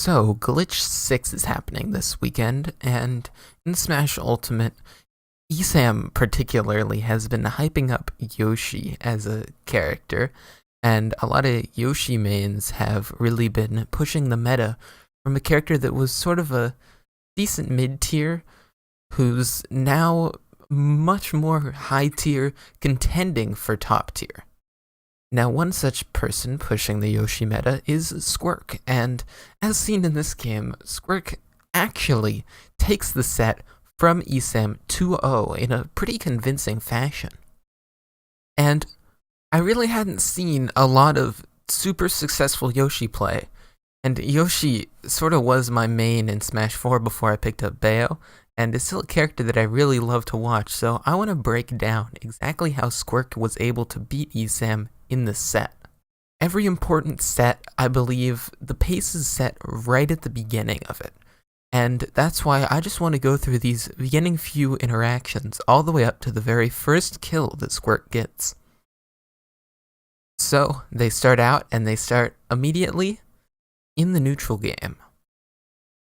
So, Glitch 6 is happening this weekend, and in Smash Ultimate, Esam particularly has been hyping up Yoshi as a character, and a lot of Yoshi mains have really been pushing the meta from a character that was sort of a decent mid-tier, who's now much more high-tier, contending for top-tier. Now, one such person pushing the Yoshi meta is Squerk, and as seen in this game, Squerk actually takes the set from Esam 2-0 in a pretty convincing fashion. And I really hadn't seen a lot of super successful Yoshi play, and Yoshi sort of was my main in Smash 4 before I picked up Bayo, and is still a character that I really love to watch, so I want to break down exactly how Squerk was able to beat Esam in this set. Every important set, I believe, the pace is set right at the beginning of it. And that's why I just want to go through these beginning few interactions all the way up to the very first kill that Squerk gets. So, they start out, and they start immediately in the neutral game.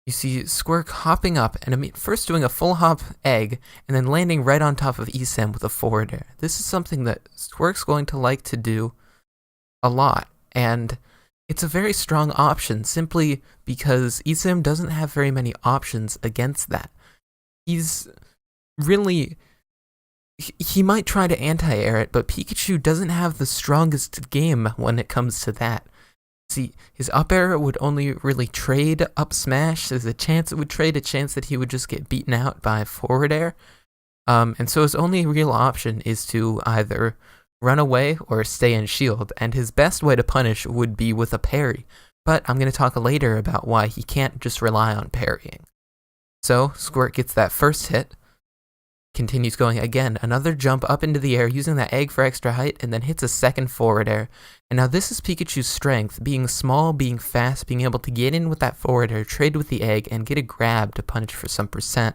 You see Squerk hopping up, and first doing a full hop egg, and then landing right on top of Esam with a forward air. This is something that Squerk's going to like to do a lot, and it's a very strong option simply because Esam doesn't have very many options against that. He's really... He might try to anti-air it, but Pikachu doesn't have the strongest game when it comes to that. See, his up air would only really trade up smash. There's a chance it would trade, a chance that he would just get beaten out by forward air. And so his only real option is to either run away or stay in shield, and his best way to punish would be with a parry. But I'm going to talk later about why he can't just rely on parrying. So, Squirk gets that first hit, continues going again, another jump up into the air using that egg for extra height, and then hits a second forward air. And now this is Pikachu's strength, being small, being fast, being able to get in with that forward air, trade with the egg, and get a grab to punish for some percent.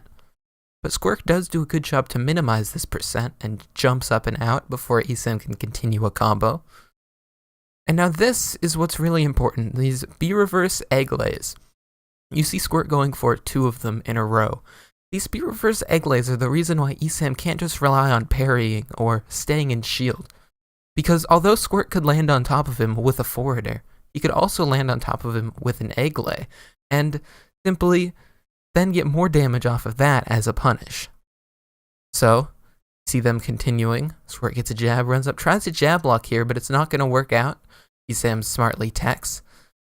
But Squerk does do a good job to minimize this percent, and jumps up and out before Esam can continue a combo. And now this is what's really important, these B-reverse egg lays. You see Squerk going for 2 of them in a row. These B-reverse egg lays are the reason why Esam can't just rely on parrying or staying in shield. Because although Squirk could land on top of him with a forward air, he could also land on top of him with an egg lay, and simply then get more damage off of that as a punish. So, see them continuing. Squirk gets a jab, runs up, tries to jab block here, but it's not going to work out. Esam smartly techs,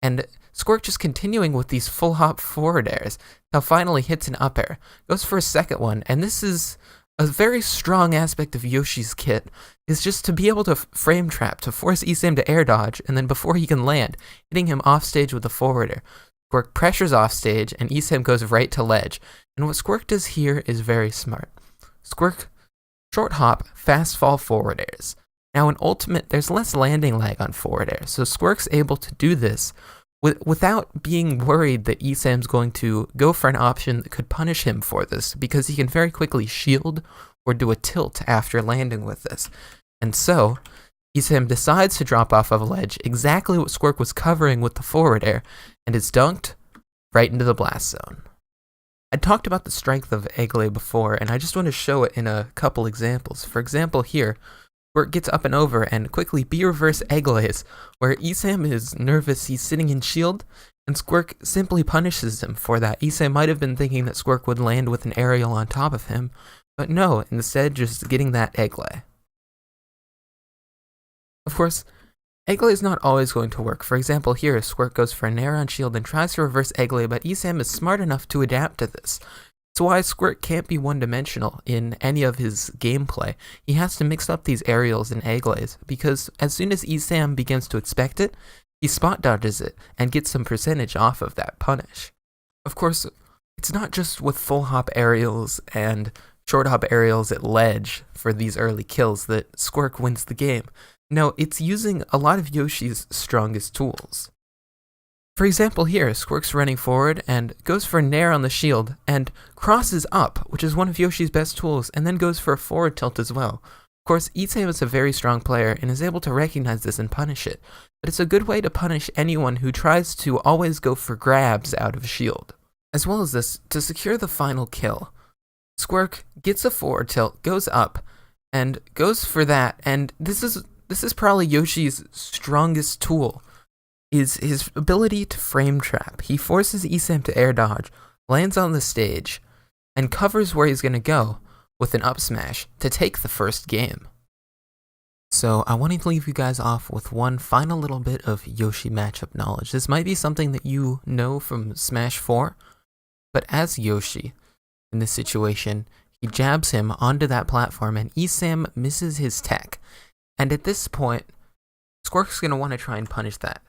and Squirk just continuing with these full hop forward airs, till finally hits an up air, goes for a second one, and this is a very strong aspect of Yoshi's kit, is just to be able to frame trap, to force Esam to air dodge, and then before he can land, hitting him off stage with a forward air. Squirk pressures off stage, and Esam goes right to ledge, and what Squirk does here is very smart. Squirk short hop, fast fall forward airs. Now in Ultimate, there's less landing lag on forward air, so Squirk's able to do this without being worried that Esam's going to go for an option that could punish him for this, because he can very quickly shield or do a tilt after landing with this. And so, Esam decides to drop off of a ledge, exactly what Squirk was covering with the forward air, and is dunked right into the blast zone. I talked about the strength of Egglay before, and I just want to show it in a couple examples. For example here, where it gets up and over and quickly B-reverse egg lays, where Esam is nervous, he's sitting in shield, and Squirk simply punishes him for that. Esam might have been thinking that Squirk would land with an aerial on top of him, but no, instead just getting that egg lay. Of course, egg lay is not always going to work. For example here, Squirk goes for a nair on shield and tries to reverse egg lay, but Esam is smart enough to adapt to this. That's why Squirk can't be one-dimensional in any of his gameplay. He has to mix up these aerials and egg lays, because as soon as Esam begins to expect it, he spot dodges it and gets some percentage off of that punish. Of course, it's not just with full hop aerials and short hop aerials at ledge for these early kills that Squirk wins the game. No, it's using a lot of Yoshi's strongest tools. For example here, Squirk's running forward and goes for a nair on the shield and crosses up, which is one of Yoshi's best tools, and then goes for a forward tilt as well. Of course, Esam is a very strong player and is able to recognize this and punish it, but it's a good way to punish anyone who tries to always go for grabs out of shield. As well as this, to secure the final kill, Squerk gets a forward tilt, goes up, and goes for that, and this is probably Yoshi's strongest tool, is his ability to frame trap. He forces Esam to air dodge, lands on the stage, and covers where he's going to go with an up smash to take the first game. So I want to leave you guys off with one final little bit of Yoshi matchup knowledge. This might be something that you know from Smash 4, but as Yoshi, in this situation, he jabs him onto that platform and Esam misses his tech. And at this point, Squerk's going to want to try and punish that.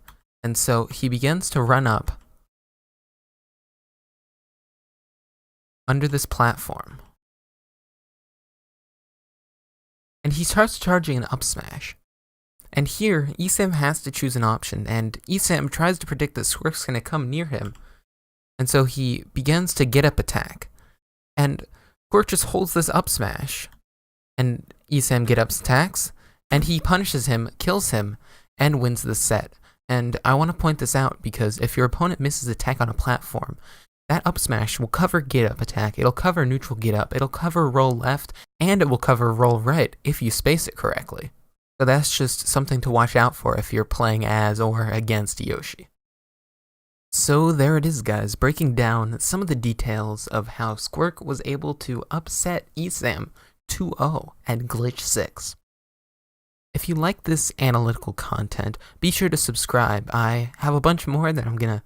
And so he begins to run up under this platform. And he starts charging an up smash. And here, Esam has to choose an option, and Esam tries to predict that Squerk's going to come near him. And so he begins to get up attack. And Squerk just holds this up smash. And Esam get up attacks, and he punishes him, kills him, and wins the set. And I want to point this out because if your opponent misses attack on a platform, that up smash will cover get up attack, it'll cover neutral get up, it'll cover roll left, and it will cover roll right if you space it correctly. So that's just something to watch out for if you're playing as or against Yoshi. So there it is, guys, breaking down some of the details of how Squerk was able to upset Esam 2-0 at Glitch 6. If you like this analytical content, be sure to subscribe. I have a bunch more that I'm gonna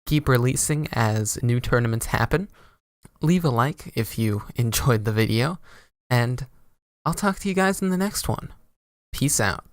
keep releasing as new tournaments happen. Leave a like if you enjoyed the video, and I'll talk to you guys in the next one. Peace out.